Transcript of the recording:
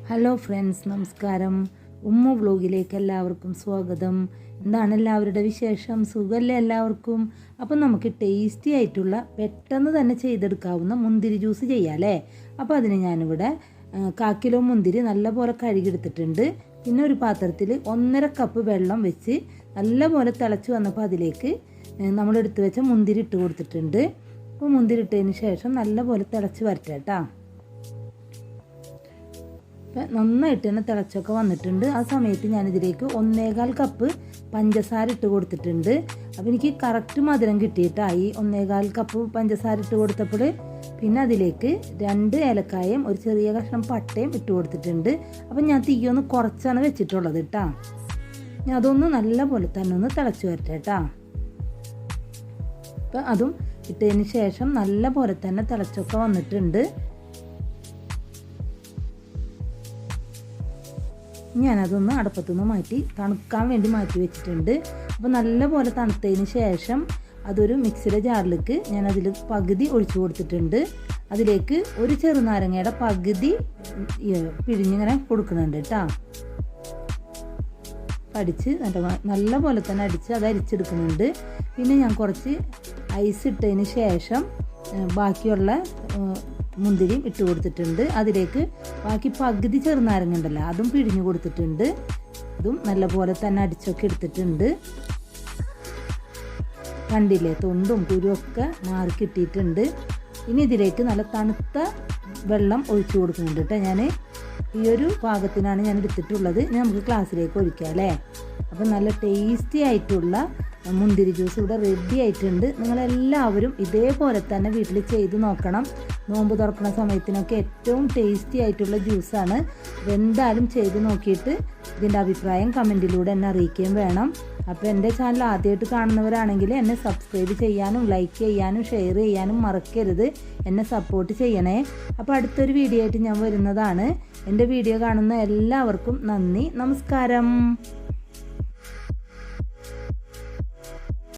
Hello friends, നമസ്കാരം. ഉമ്മ വ്ലോഗിലേക്ക് എല്ലാവർക്കും സ്വാഗതം. എന്താണ് എല്ലാവരുടെ വിശേഷം? സുഖമല്ലേ എല്ലാവർക്കും? അപ്പം നമുക്ക് ടേസ്റ്റി ആയിട്ടുള്ള പെട്ടെന്ന് തന്നെ ചെയ്തെടുക്കാവുന്ന മുന്തിരി ജ്യൂസ് ചെയ്യാം അല്ലേ? അപ്പോൾ അതിന് ഞാനിവിടെ 1/4 കിലോ മുന്തിരി നല്ലപോലെ കഴുകിയെടുത്തിട്ടുണ്ട്. പിന്നെ ഒരു പാത്രത്തിൽ 1.5 കപ്പ് വെള്ളം വെച്ച് നല്ലപോലെ തിളച്ച് വന്നപ്പോൾ അതിലേക്ക് നമ്മളെടുത്ത് വെച്ച മുന്തിരി ഇട്ട് കൊടുത്തിട്ടുണ്ട്. അപ്പോൾ മുന്തിരി ഇട്ടതിന് ശേഷം നല്ലപോലെ തിളച്ച് വരട്ടെ കേട്ടോ. നന്നായിട്ട് തന്നെ തിളച്ചൊക്കെ വന്നിട്ടുണ്ട്. ആ സമയത്ത് ഞാനിതിലേക്ക് 1.25 കപ്പ് പഞ്ചസാര ഇട്ട് കൊടുത്തിട്ടുണ്ട്. അപ്പോൾ എനിക്ക് കറക്റ്റ് മധുരം കിട്ടിയിട്ടായി 1.25 കപ്പ് പഞ്ചസാര ഇട്ട് കൊടുത്തപ്പോൾ. പിന്നെ അതിലേക്ക് 2 ഏലക്കായും ഒരു ചെറിയ കഷ്ണം പട്ടയും ഇട്ട് കൊടുത്തിട്ടുണ്ട്. അപ്പം ഞാൻ തീയൊന്ന് കുറച്ചാണ് വെച്ചിട്ടുള്ളത് കേട്ടോ. ഞാൻ അതൊന്ന് നല്ല പോലെ തന്നെ ഒന്ന് തിളച്ച് വരട്ടെ കേട്ടോ. അപ്പം അതും ഇട്ടതിന് ശേഷം നല്ല പോലെ തന്നെ തിളച്ചൊക്കെ വന്നിട്ടുണ്ട്. ഞാനതൊന്ന് അടുപ്പത്തുനിന്ന് മാറ്റി തണുക്കാൻ വേണ്ടി മാറ്റി വെച്ചിട്ടുണ്ട്. അപ്പോൾ നല്ലപോലെ തണുത്തതിന് ശേഷം അതൊരു മിക്സിയുടെ ജാറിലേക്ക് ഞാനതിൽ പകുതി ഒഴിച്ചു കൊടുത്തിട്ടുണ്ട്. അതിലേക്ക് ഒരു ചെറുനാരങ്ങയുടെ പകുതി പിഴിഞ്ഞിങ്ങനെ കൊടുക്കുന്നുണ്ട് കേട്ടോ. അടിച്ച് നല്ല പോലെ തന്നെ അടിച്ച് അത് അരിച്ചെടുക്കുന്നുണ്ട്. പിന്നെ ഞാൻ കുറച്ച് ഐസ് ഇട്ടതിന് ശേഷം ബാക്കിയുള്ള മുന്തിരിയും ഇട്ട് കൊടുത്തിട്ടുണ്ട്. അതിലേക്ക് ബാക്കി പകുതി ചെറുനാരങ്ങ ഉണ്ടല്ലോ അതും പിഴിഞ്ഞു കൊടുത്തിട്ടുണ്ട്. ഇതും നല്ലപോലെ തന്നെ അടിച്ചൊക്കെ എടുത്തിട്ടുണ്ട്. കണ്ടില്ലേ, തൊണ്ടും കുരുവൊക്കെ മാറി കിട്ടിയിട്ടുണ്ട്. ഇനി ഇതിലേക്ക് നല്ല തണുത്ത വെള്ളം ഒഴിച്ചു കൊടുക്കുന്നുണ്ട് കേട്ടോ. ഞാൻ ഈ ഒരു പാകത്തിനാണ് ഞാൻ എടുത്തിട്ടുള്ളത്. ഇനി നമുക്ക് ഗ്ലാസ്സിലേക്ക് ഒഴിക്കാം അല്ലേ. അപ്പം നല്ല ടേസ്റ്റി ആയിട്ടുള്ള മുന്തിരി ജ്യൂസ് ഇവിടെ റെഡി ആയിട്ടുണ്ട്. നിങ്ങളെല്ലാവരും ഇതേപോലെ തന്നെ വീട്ടിൽ ചെയ്ത് നോക്കണം. നോമ്പ് തുറക്കുന്ന സമയത്തിനൊക്കെ ഏറ്റവും ടേസ്റ്റി ആയിട്ടുള്ള ജ്യൂസാണ്. എന്തായാലും ചെയ്ത് നോക്കിയിട്ട് ഇതിൻ്റെ അഭിപ്രായം കമൻറ്റിലൂടെ എന്നെ അറിയിക്കുകയും വേണം. അപ്പോൾ എൻ്റെ ചാനൽ ആദ്യമായിട്ട് കാണുന്നവരാണെങ്കിൽ എന്നെ സബ്സ്ക്രൈബ് ചെയ്യാനും ലൈക്ക് ചെയ്യാനും ഷെയർ ചെയ്യാനും മറക്കരുത്. എന്നെ സപ്പോർട്ട് ചെയ്യണേ. അപ്പോൾ അടുത്തൊരു വീഡിയോ ആയിട്ട് ഞാൻ വരുന്നതാണ്. എൻ്റെ വീഡിയോ കാണുന്ന എല്ലാവർക്കും നന്ദി, നമസ്കാരം.